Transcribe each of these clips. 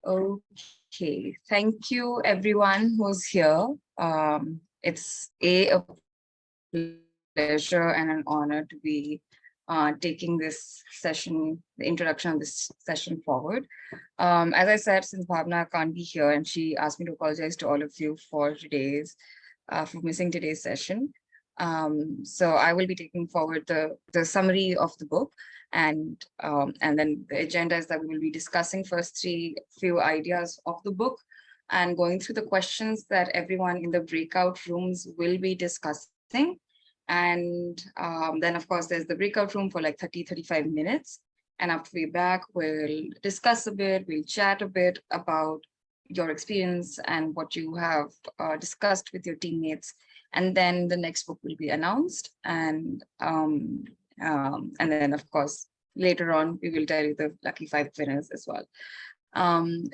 Okay, thank you everyone who's here. It's a pleasure and an honor to be taking this session, the introduction of this session forward. As I said, since Bhavna can't be here and she asked me to apologize to all of you for missing today's session. So I will be taking forward the summary of the book, and then the agenda is that we will be discussing first few ideas of the book and going through the questions that everyone in the breakout rooms will be discussing. And then of course there's the breakout room for like 30-35 minutes. And after we're back, we'll discuss a bit, we'll chat a bit about your experience and what you have discussed with your teammates. And then the next book will be announced. And then of course, later on, we will tell you the lucky 5 winners as well.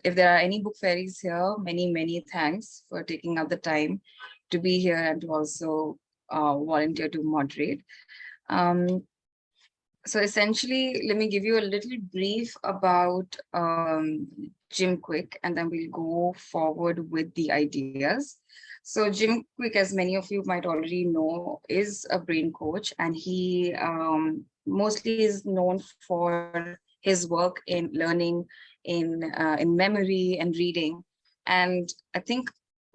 If there are any book fairies here, many thanks for taking up the time to be here and to also volunteer to moderate. So essentially, let me give you a little brief about Jim Kwik, and then we'll go forward with the ideas. So Jim Kwik, as many of you might already know, is a brain coach, and he mostly is known for his work in learning, in memory and reading. And I think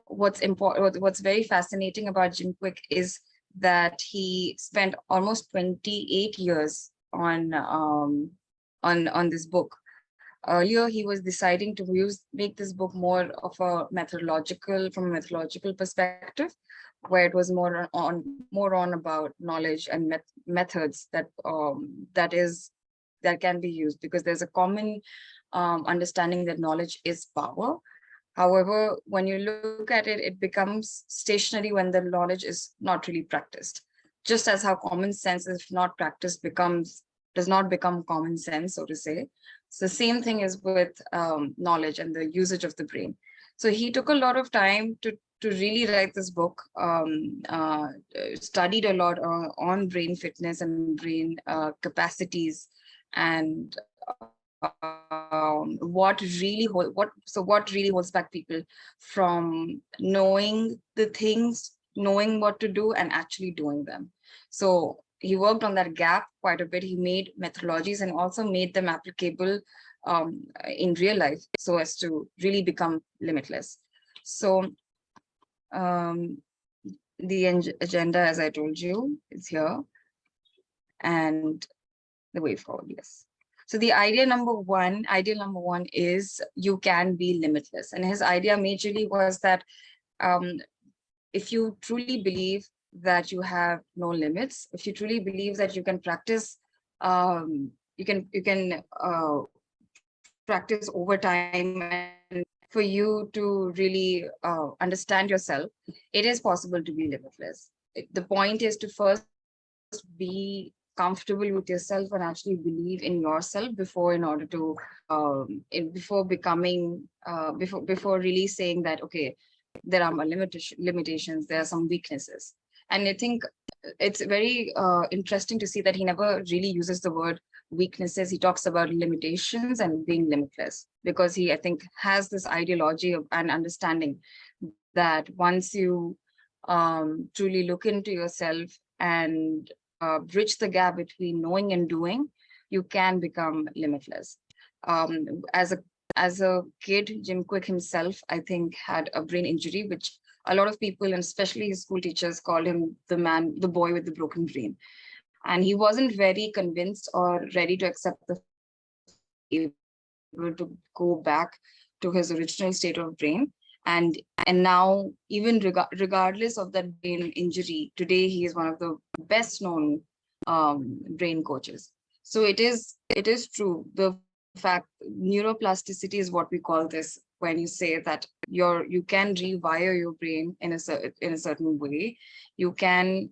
what's important, what's very fascinating about Jim Kwik is that he spent almost 28 years on this book. Earlier, he was deciding to make this book more of a from a methodological perspective, where it was more on about knowledge and methods that can be used, because there's a common understanding that knowledge is power. However, when you look at it, it becomes stationary when the knowledge is not really practiced. Just as how common sense, if not practiced, does not become common sense, so to say. So the same thing is with knowledge and the usage of the brain. So he took a lot of time to really write this book, studied a lot on brain fitness and brain capacities, and what really holds back people from knowing the things, knowing what to do, and actually doing them. So he worked on that gap quite a bit. He made methodologies and also made them applicable in real life, so as to really become limitless. So the agenda, as I told you, is here, and the way forward, yes. So the ideal number one is you can be limitless. And his idea majorly was that if you truly believe that you have no limits, if you truly believe that you can practice, you can practice over time, and for you to really understand yourself, it is possible to be limitless. The point is to first be comfortable with yourself and actually believe in yourself before really saying that, okay, there are limitations, there are some weaknesses. And I think it's very interesting to see that he never really uses the word weaknesses. He talks about limitations and being limitless, because he, I think, has this ideology of an understanding that once you truly look into yourself and bridge the gap between knowing and doing, you can become limitless. As a kid, Jim Kwik himself, I think, had a brain injury, which a lot of people, and especially his school teachers, called him the boy with the broken brain. And he wasn't very convinced or ready to accept the able to go back to his original state of brain. And now, even regardless of that brain injury, today he is one of the best known brain coaches. So it is true. The fact, neuroplasticity is what we call this, when you say that you can rewire your brain in a certain way. You can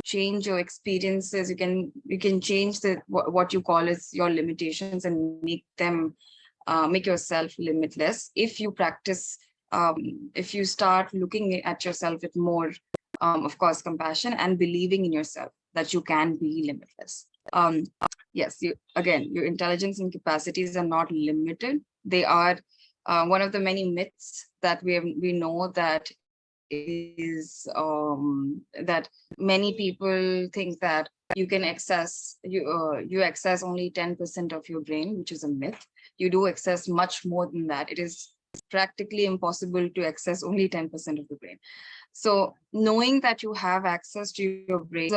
change your experiences. You can change what you call as your limitations and make yourself limitless if you practice, if you start looking at yourself with more, of course, compassion and believing in yourself that you can be limitless. Yes, your intelligence and capacities are not limited They are one of the many myths that we know that is that many people think that you can access you access only 10% of your brain, which is a myth. You do access much more than that. It is practically impossible to access only 10% of the brain. So knowing that you have access to your brain,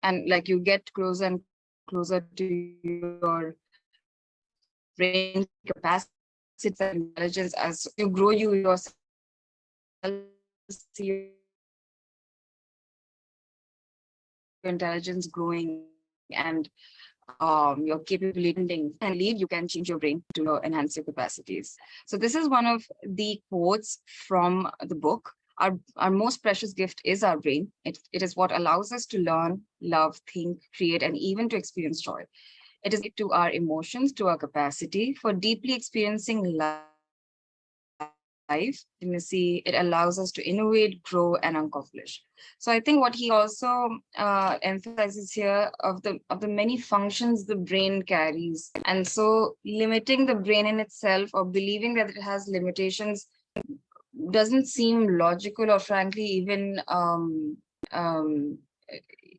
and like you get closer and closer to your brain capacity intelligence as you grow, you yourself see your intelligence growing, and your capability, and leave, you can change your brain to enhance your capacities. So this is one of the quotes from the book. Our most precious gift is our brain. It is what allows us to learn, love, think, create, and even to experience joy. It is to our emotions, to our capacity for deeply experiencing life. Intimacy, it allows us to innovate, grow, and accomplish. So I think what he also emphasizes here of the many functions the brain carries, and so limiting the brain in itself or believing that it has limitations doesn't seem logical, or frankly um,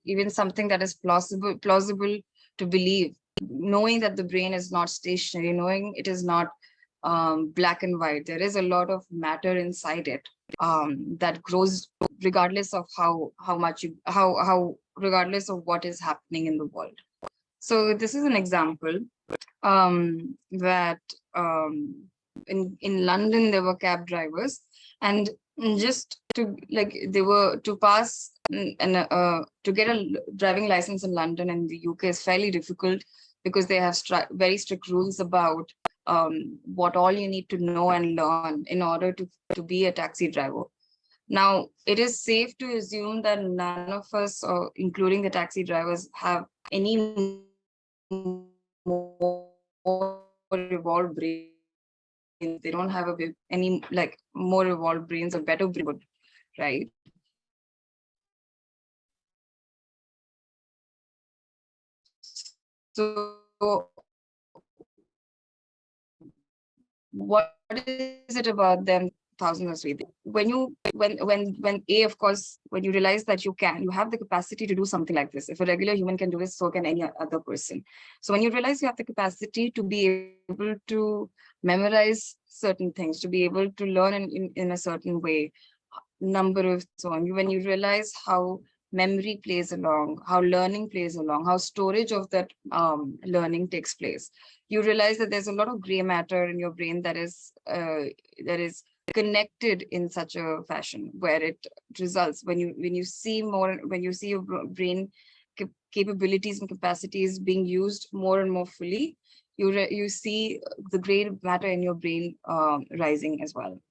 even something that is plausible to believe. Knowing that the brain is not stationary, knowing it is not black and white, there is a lot of matter inside it that grows regardless of how much you how regardless of what is happening in the world. So this is an example that in London there were cab drivers, and just to like they were to pass and to get a driving license in London and the UK is fairly difficult, because they have very strict rules about what all you need to know and learn in order to be a taxi driver. Now, it is safe to assume that none of us, or including the taxi drivers, have any more evolved brains. They don't have any like more evolved brains or better brains, right? So what is it about them thousands of years? When of course, when you realize that you have the capacity to do something like this. If a regular human can do this, so can any other person. So when you realize you have the capacity to be able to memorize certain things, to be able to learn in a certain way, number of so on, when you realize how memory plays along, how learning plays along, how storage of that learning takes place, you realize that there's a lot of gray matter in your brain that is connected in such a fashion where it results when you see more, when you see your brain capabilities and capacities being used more and more fully, you see the gray matter in your brain rising as well.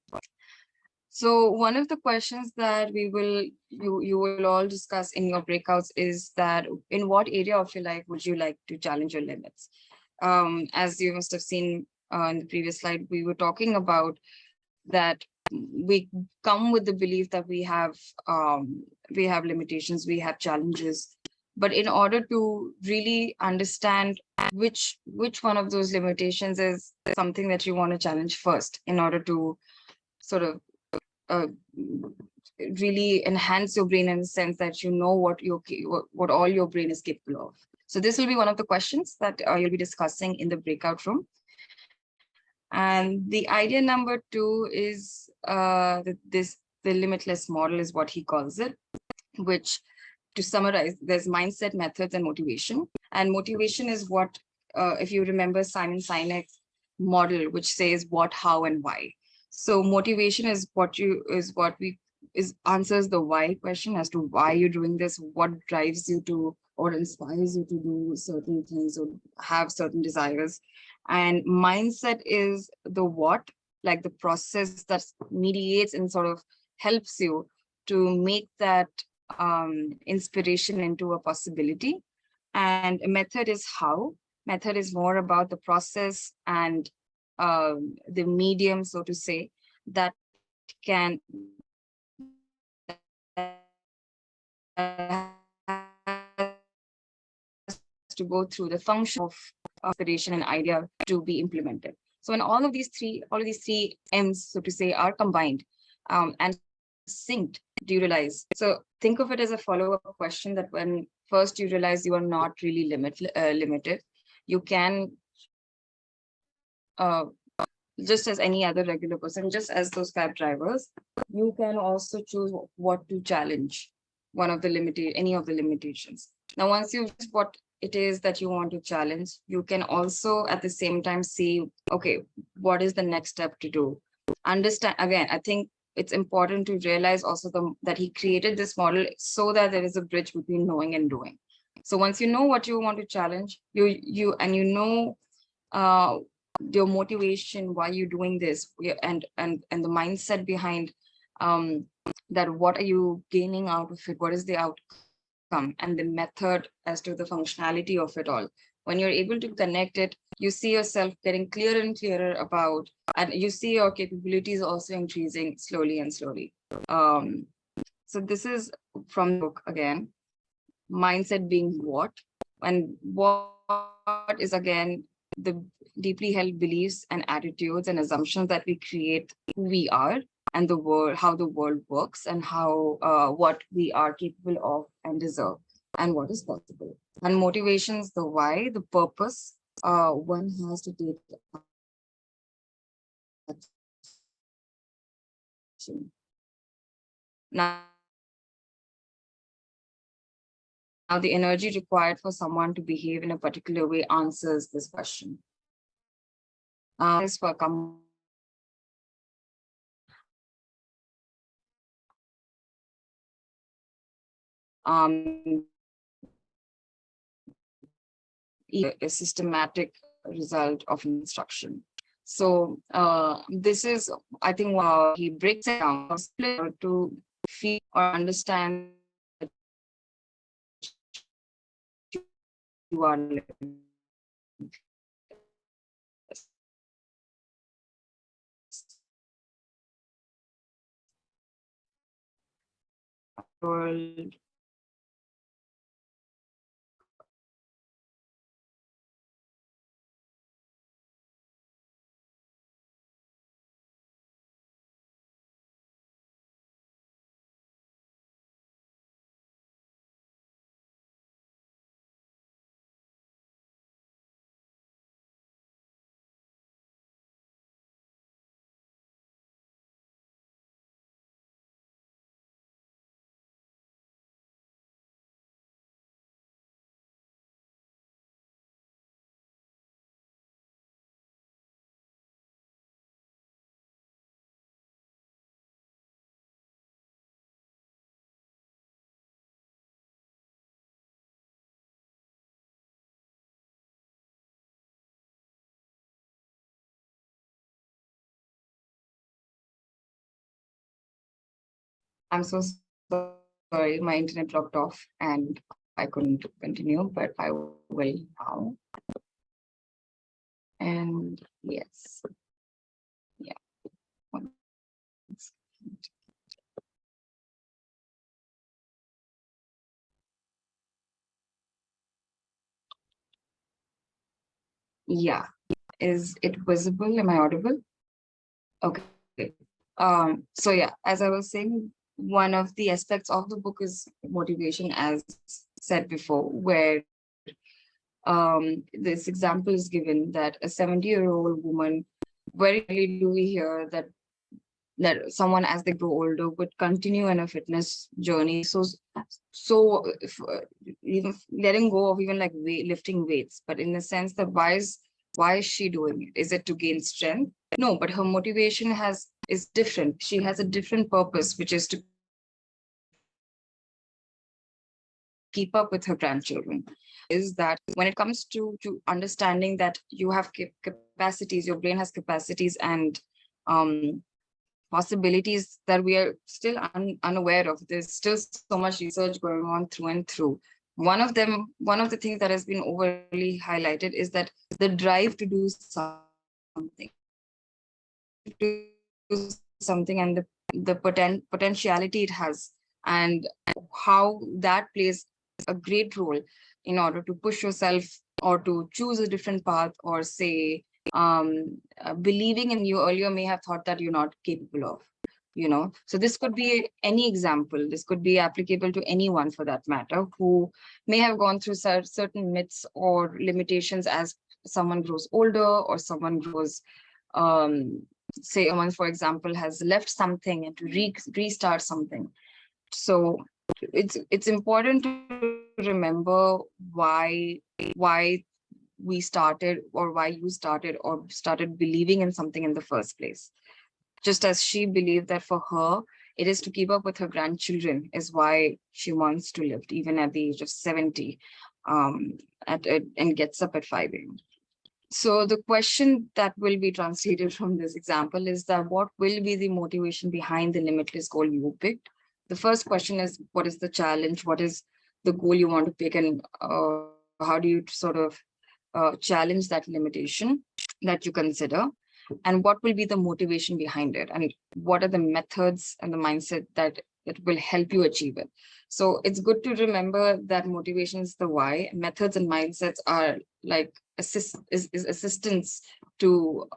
So one of the questions that you will all discuss in your breakouts is that in what area of your life would you like to challenge your limits? As you must have seen in the previous slide, we were talking about that we come with the belief that we have limitations, we have challenges, but in order to really understand which one of those limitations is something that you want to challenge first, in order to sort of uh, really enhance your brain in the sense that you know what all your brain is capable of. So this will be one of the questions that you'll be discussing in the breakout room. And the idea number 2 is the limitless model is what he calls it, which, to summarize, there's mindset, methods, and motivation. And motivation is what, if you remember Simon Sinek's model, which says what, how, and why. So motivation is what we is answers the why question as to why you're doing this, what drives you to or inspires you to do certain things or have certain desires. And mindset is the what, like the process that mediates and sort of helps you to make that inspiration into a possibility. And a method is how. Method is more about the process and the medium, so to say, that can has to be to go through the function of aspiration and idea to be implemented. So when all of these three M's, so to say, are combined and synced, do you realize? So think of it as a follow-up question that when first you realize you are not really limited, you can just as any other regular person, just as those cab drivers, you can also choose what to challenge, any of the limitations. Now, once you what it is that you want to challenge, you can also at the same time see, okay, what is the next step to do? Understand, again, I think it's important to realize also that he created this model so that there is a bridge between knowing and doing. So once you know what you want to challenge, you know your motivation, why you're doing this, and the mindset behind that, what are you gaining out of it, what is the outcome, and the method as to the functionality of it all. When you're able to connect it, you see yourself getting clearer and clearer about, and you see your capabilities also increasing slowly and slowly. So this is from the book again, mindset being what, and what is again the deeply held beliefs and attitudes and assumptions that we create who we are and the world, how the world works, and how what we are capable of and deserve, and what is possible. And motivations, the why, the purpose one has to take action. Now, the energy required for someone to behave in a particular way answers this question. Is for a systematic result of instruction. So this is, I think, he breaks it down to feel or understand that you are world. I'm so sorry, my internet dropped off and I couldn't continue, but I will now. And yes, yeah. Yeah. Is it visible? Am I audible? Okay. So yeah, as I was saying, one of the aspects of the book is motivation, as said before, where this example is given that a 70-year-old woman, very rarely do we hear that someone as they grow older would continue in a fitness journey. So if, even letting go of even like lifting weights, but in the sense that why is she doing it? Is it to gain strength? No, but her motivation is different. She has a different purpose, which is to keep up with her grandchildren. Is that when it comes to understanding that you have capacities, your brain has capacities and possibilities that we are still unaware of. There's still so much research going on through and through. One of the things that has been overly highlighted is that the drive to do something, and the potentiality it has, and how that plays a great role in order to push yourself or to choose a different path, or say believing in you earlier may have thought that you're not capable of, so this could be any example. This could be applicable to anyone for that matter, who may have gone through certain myths or limitations as someone grows older, or someone grows, say someone, for example, has left something and to restart something. So it's important to remember why we started, or why you started, or started believing in something in the first place. Just as she believed that for her, it is to keep up with her grandchildren is why she wants to live even at the age of 70, and gets up at 5 a.m. So the question that will be translated from this example is that what will be the motivation behind the limitless goal you picked? The first question is, what is the challenge? What is the goal you want to pick? And how do you sort of challenge that limitation that you consider? And what will be the motivation behind it? And what are the methods and the mindset that will help you achieve it? So it's good to remember that motivation is the why. Methods and mindsets are like assistance to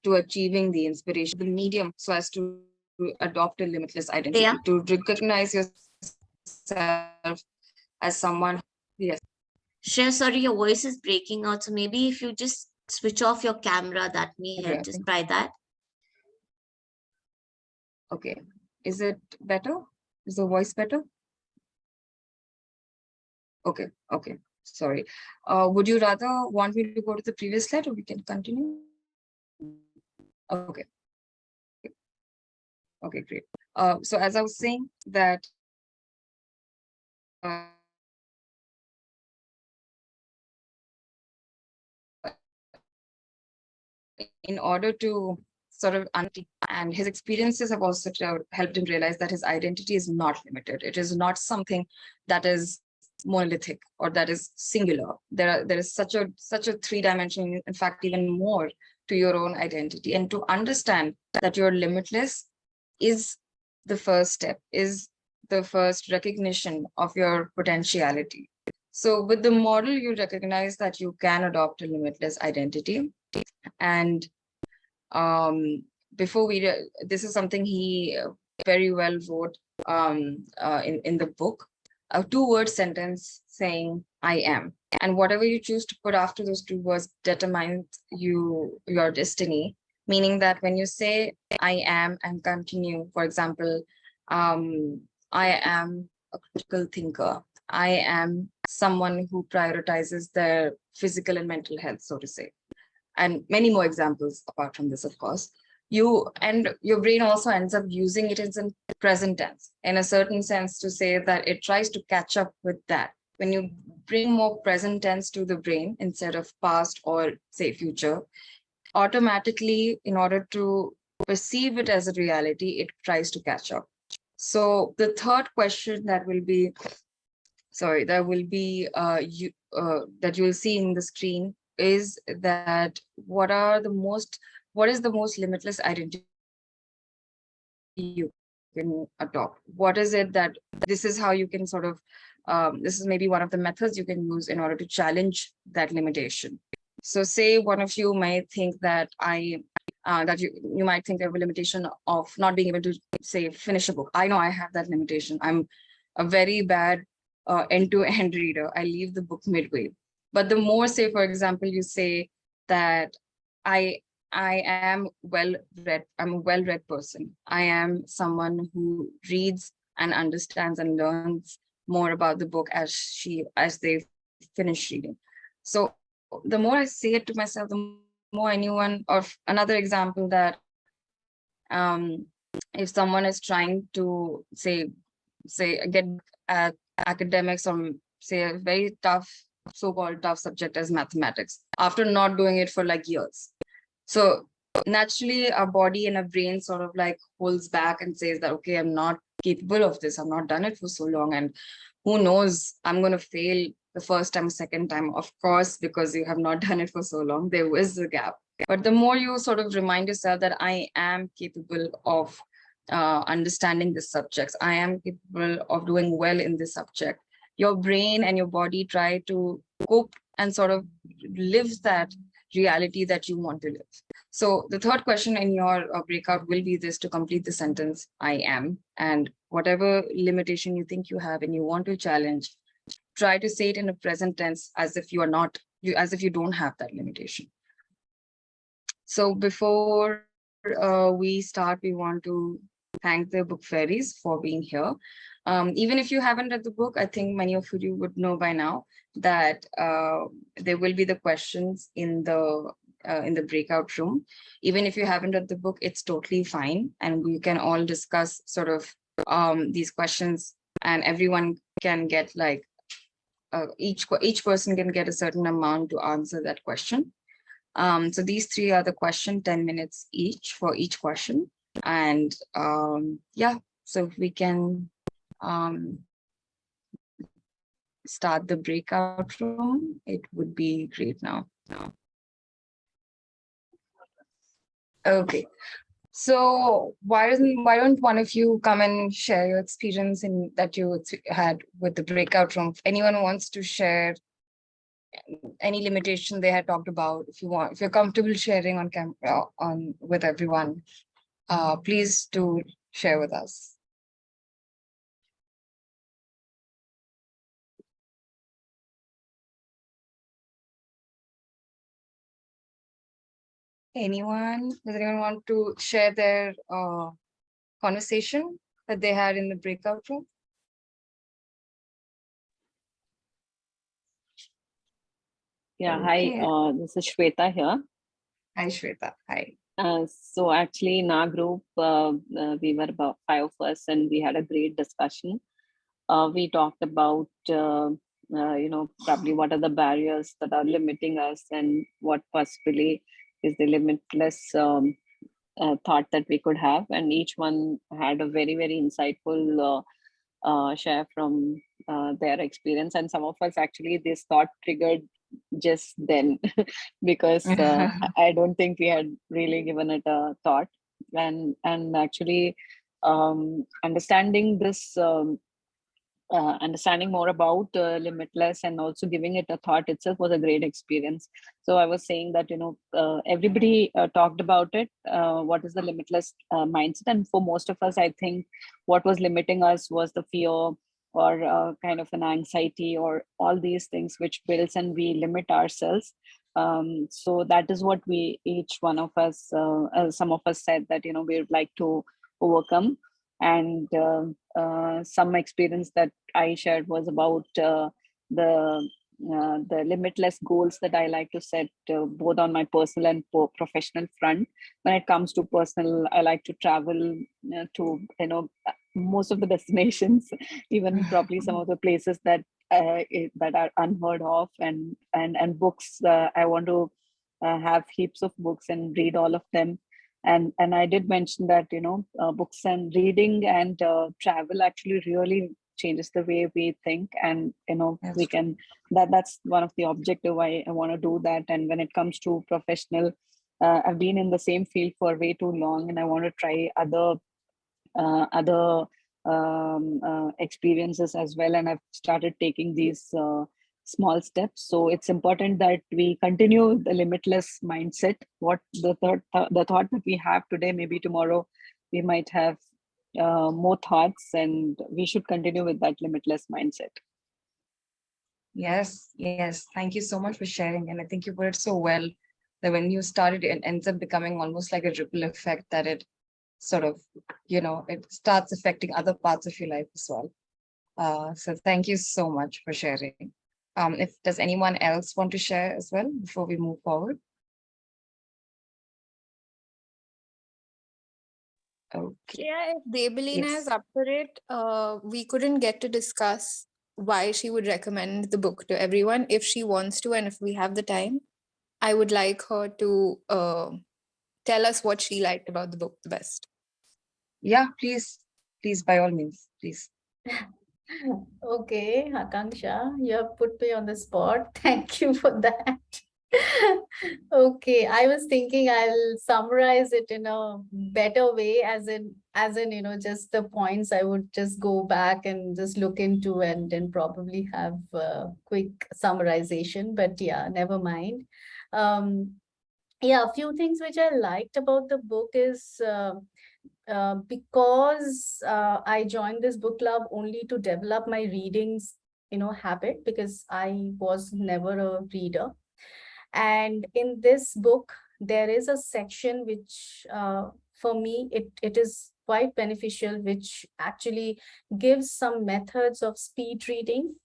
to achieving the inspiration, the medium, so as to adopt a limitless identity, Yeah. to recognize yourself as someone. Yes. Shreya, sorry, your voice is breaking out. So maybe if you just switch off your camera, that may help. Okay. Just try that. Okay. Is it better? Is the voice better? Okay. Okay. Sorry. Would you rather want me to go to the previous slide, or we can continue? Okay. Okay, great. So as I was saying that in order to sort of and his experiences have also helped him realize that his identity is not limited. It is not something that is monolithic or that is singular. There is such a three-dimensional, in fact, even more to your own identity. And to understand that you're limitless is the first step, is the first recognition of your potentiality. So with the model, you recognize that you can adopt a limitless identity. And before we, this is something he very well wrote in the book, a two-word sentence saying I am, and whatever you choose to put after those two words determines your destiny. Meaning that when you say I am and continue, for example, I am a critical thinker, I am someone who prioritizes their physical and mental health, so to say, and many more examples apart from this, of course. Your brain also ends up using it in present tense, in a certain sense, to say that it tries to catch up with that. When you bring more present tense to the brain instead of past or say future, automatically, in order to perceive it as a reality, it tries to catch up. So the third question that will be, that you'll see in the screen is that what is the most limitless identity you can adopt? What is it that this is how you can sort of, this is maybe one of the methods you can use in order to challenge that limitation. So say one of you might think that you might think of a limitation of not being able to say finish a book. I know I have that limitation. I'm a very bad end-to-end reader. I leave the book midway. But the more, say, for example, you say that I am well read. I'm a well-read person. I am someone who reads and understands and learns more about the book as they finish reading. So the more I say it to myself, the more anyone, or another example, that if someone is trying to say get at academics, or say a very tough, so-called tough subject as mathematics, after not doing it for like years. So naturally our body and our brain sort of like holds back and says that, okay, I'm not capable of this. I've not done it for so long. And who knows, I'm going to fail the first time, second time, of course, because you have not done it for so long, there is a gap. But the more you sort of remind yourself that I am capable of understanding this subject, I am capable of doing well in this subject, your brain and your body try to cope and sort of live that reality that you want to live. So the third question in your breakout will be this: to complete the sentence, I am, and whatever limitation you think you have and you want to challenge, try to say it in a present tense as if you are not, as if you don't have that limitation. So before we start, we want to thank the book fairies for being here. Even if you haven't read the book, I think many of you would know by now that there will be the questions in the breakout room. Even if you haven't read the book, it's totally fine, and we can all discuss sort of these questions, and everyone can get like each person can get a certain amount to answer that question. So these three are the question, 10 minutes each for each question. And yeah, so if we can start the breakout room, it would be great now. Okay. So why don't one of you come and share your experience in that you had with the breakout room? If anyone wants to share any limitation they had talked about, if you're comfortable sharing on camera on with everyone, please do share with us. Does anyone want to share their conversation that they had in the breakout room? Yeah, hi, this is Shweta here. Hi, Shweta. Hi. So actually in our group, we were about 5 of us and we had a great discussion. We talked about, probably what are the barriers that are limiting us and what possibly is the limitless thought that we could have. And each one had a very, very insightful share from their experience. And some of us actually, this thought triggered just then because I don't think we had really given it a thought. And actually understanding this understanding more about Limitless and also giving it a thought itself was a great experience. So I was saying that everybody talked about it, what is the limitless mindset, and for most of us I think what was limiting us was the fear or kind of an anxiety or all these things which builds and we limit ourselves. So that is what we, each one of us, some of us said that we would like to overcome. And some experience that I shared was about the limitless goals that I like to set both on my personal and professional front. When it comes to personal, I like to travel to most of the destinations, even probably some of the places that that are unheard of, and books. I want to have heaps of books and read all of them. And I did mention that books and reading and travel actually really changes the way we think, and we can that's one of the objective. I want to do that. And when it comes to professional, I've been in the same field for way too long, and I want to try other experiences as well. And I've started taking these small steps. So it's important that we continue the limitless mindset. What the thought that we have today, maybe tomorrow we might have more thoughts, and we should continue with that limitless mindset. Yes. Thank you so much for sharing. And I think you put it so well that when you started, it ends up becoming almost like a ripple effect, that it sort of, it starts affecting other parts of your life as well. So thank you so much for sharing. If does anyone else want to share as well before we move forward? Okay. Yeah, if Babelina Yes. is up for it, we couldn't get to discuss why she would recommend the book to everyone. If she wants to, and if we have the time, I would like her to tell us what she liked about the book the best. Yeah, please, by all means, please. Okay, Akanksha, you have put me on the spot. Thank you for that. Okay, I was thinking I'll summarize it in a better way, as in, just the points I would just go back and just look into and then probably have a quick summarization. But yeah, never mind. Um, yeah, a few things which I liked about the book is because I joined this book club only to develop my readings, habit, because I was never a reader. And in this book, there is a section which, for me, it is quite beneficial, which actually gives some methods of speed reading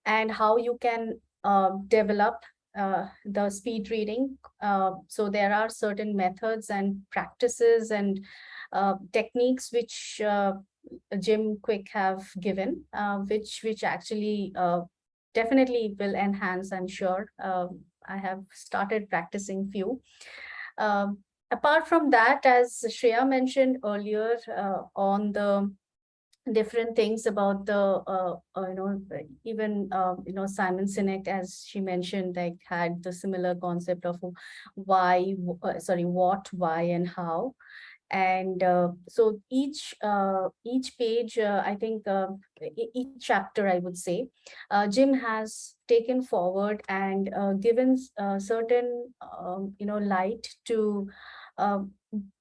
and how you can develop the speed reading. So there are certain methods and practices and techniques which Jim Kwik have given, which actually definitely will enhance, I'm sure. I have started practicing few. Apart from that, as Shreya mentioned earlier, on the different things about the even Simon Sinek, as she mentioned, like had the similar concept of why, what, why, and how. And so each page, I think each chapter, I would say, Jim has taken forward and given certain light to uh,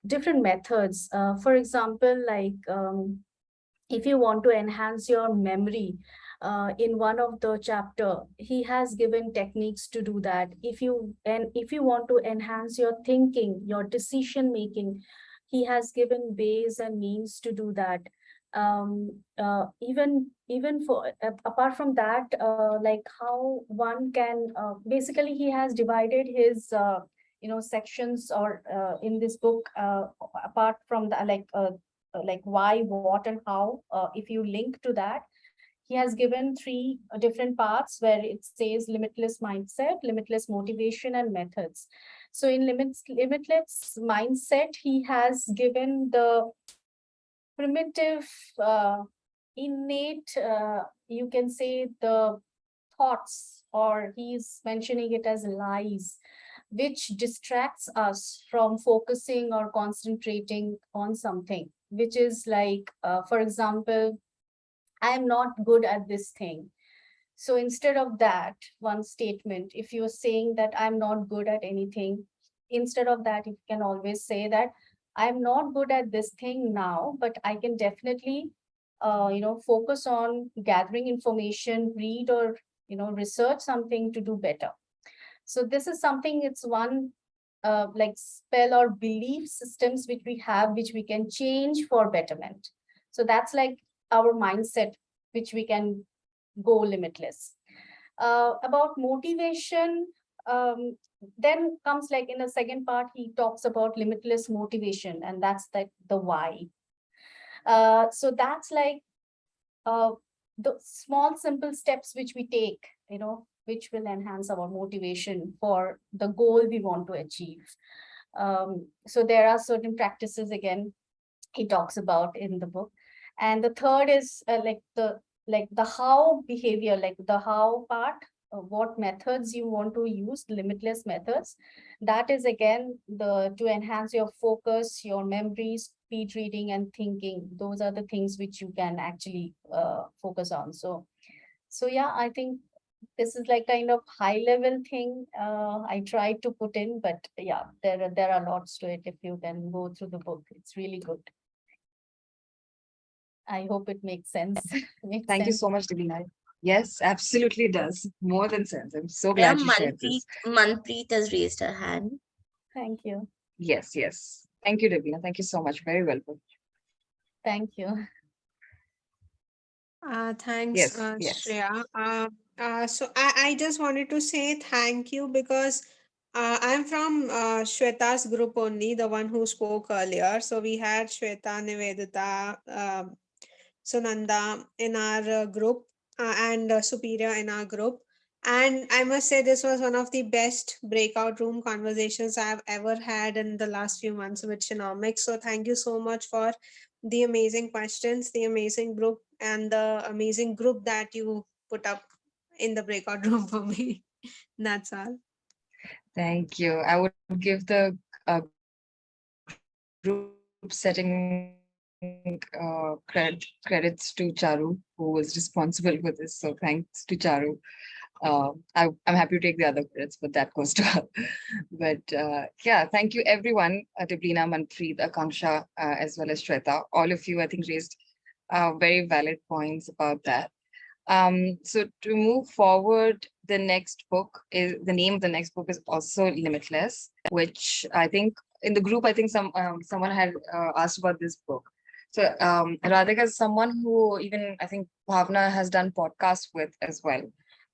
different methods. For example, like if you want to enhance your memory, in one of the chapter he has given techniques to do that. If you want to enhance your thinking, your decision making, he has given ways and means to do that. Even for apart from that, like how one can basically, he has divided his sections, or in this book, apart from the like why, what, and how. If you link to that, he has given three different parts where it says limitless mindset, limitless motivation, and methods. So in limitless mindset, he has given the primitive, innate, you can say, the thoughts, or he's mentioning it as lies, which distracts us from focusing or concentrating on something, which is like, for example, I am not good at this thing. So instead of that one statement, if you're saying that I'm not good at anything, instead of that, you can always say that I'm not good at this thing now, but I can definitely, focus on gathering information, read, or, research something to do better. So this is something, it's one like spell or belief systems which we have, which we can change for betterment. So that's like our mindset, which we can go limitless. About motivation, then comes like in the second part, he talks about limitless motivation, and that's the why. So that's like uh, the small, simple steps which we take, which will enhance our motivation for the goal we want to achieve. So there are certain practices, again, he talks about in the book. And the third is like the how behavior, like the how part, what methods you want to use, limitless methods. That is again the to enhance your focus, your memories, speed reading, and thinking. Those are the things which you can actually focus on. So yeah, I think this is like kind of high level thing I tried to put in, but yeah, there are lots to it. If you can go through the book, it's really good. I hope it makes sense. Makes Thank you sense. so much, Divina. Yes, absolutely does. More than sense. I'm so Yeah, glad you shared this. Manpreet has raised her hand. Thank you. Yes, yes. Thank you, Divina. Thank you so much. Very well put. Thank you. Thanks, Yes, yes. Shreya. So I just wanted to say thank you because I'm from Shweta's group only, the one who spoke earlier. So we had Shweta, Nivedita, Sunanda in our group, and Superior in our group. And I must say, this was one of the best breakout room conversations I've ever had in the last few months with Shenomics. So thank you so much for the amazing questions, the amazing and the amazing group that you put up in the breakout room for me. That's all. Thank you. I would give the group setting credits to Charu, who was responsible for this. So thanks to Charu. I'm happy to take the other credits, but that goes to her. But yeah, thank you everyone, Deblina, Manpreet, Akanksha, as well as Shweta. All of you, I think, raised very valid points about that. So to move forward, the next book is the name of the next book is also Limitless, which I think in the group, I think someone had asked about this book. So Radhika is someone who even I think Bhavna has done podcasts with as well.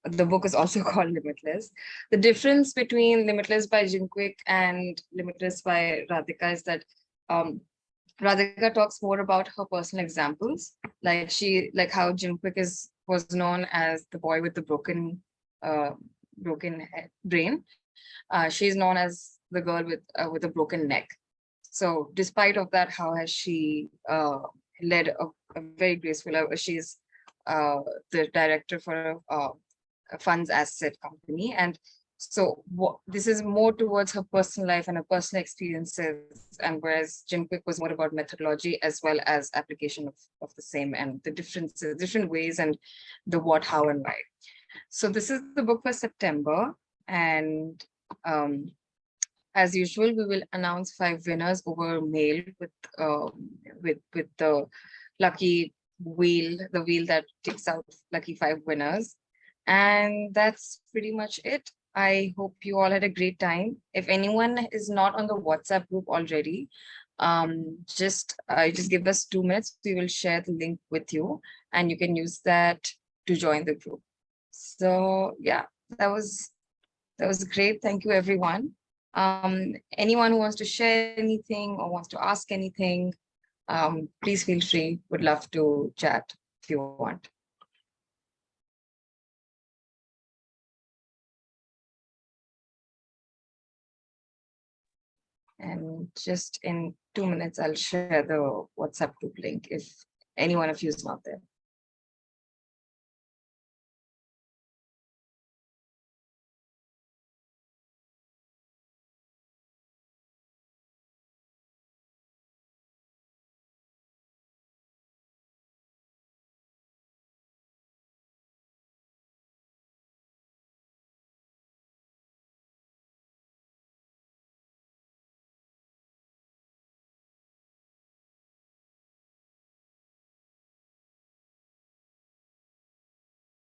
The book is also called Limitless. The difference between Limitless by Jim Kwik and Limitless by Radhika is that Radhika talks more about her personal examples, like how Jim Kwik was known as the boy with the broken brain. She's known as the girl with a broken neck. So despite of that, how has she led a very graceful life? She's the director for a funds asset company, and so this is more towards her personal life and her personal experiences, and whereas Jim Kwik was more about methodology as well as application of the same and the differences, different ways, and the what, how, and why. So this is the book for September, and as usual, we will announce 5 winners over mail with the lucky wheel, the wheel that takes out lucky 5 winners. And that's pretty much it. I hope you all had a great time. If anyone is not on the WhatsApp group already, just give us 2 minutes. We will share the link with you, and you can use that to join the group. So yeah, that was great. Thank you, everyone. Anyone who wants to share anything or wants to ask anything, please feel free. Would love to chat if you want. And just in 2 minutes, I'll share the WhatsApp group link if any one of you is not there.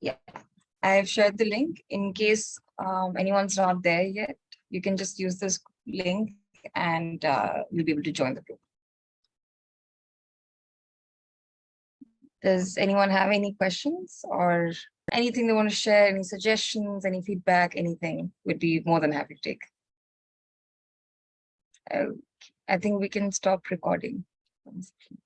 Yeah, I have shared the link. In case anyone's not there yet, you can just use this link and you'll be able to join the group. Does anyone have any questions or anything they want to share, any suggestions, any feedback, anything? We'd be more than happy to take. I think we can stop recording. 1 second.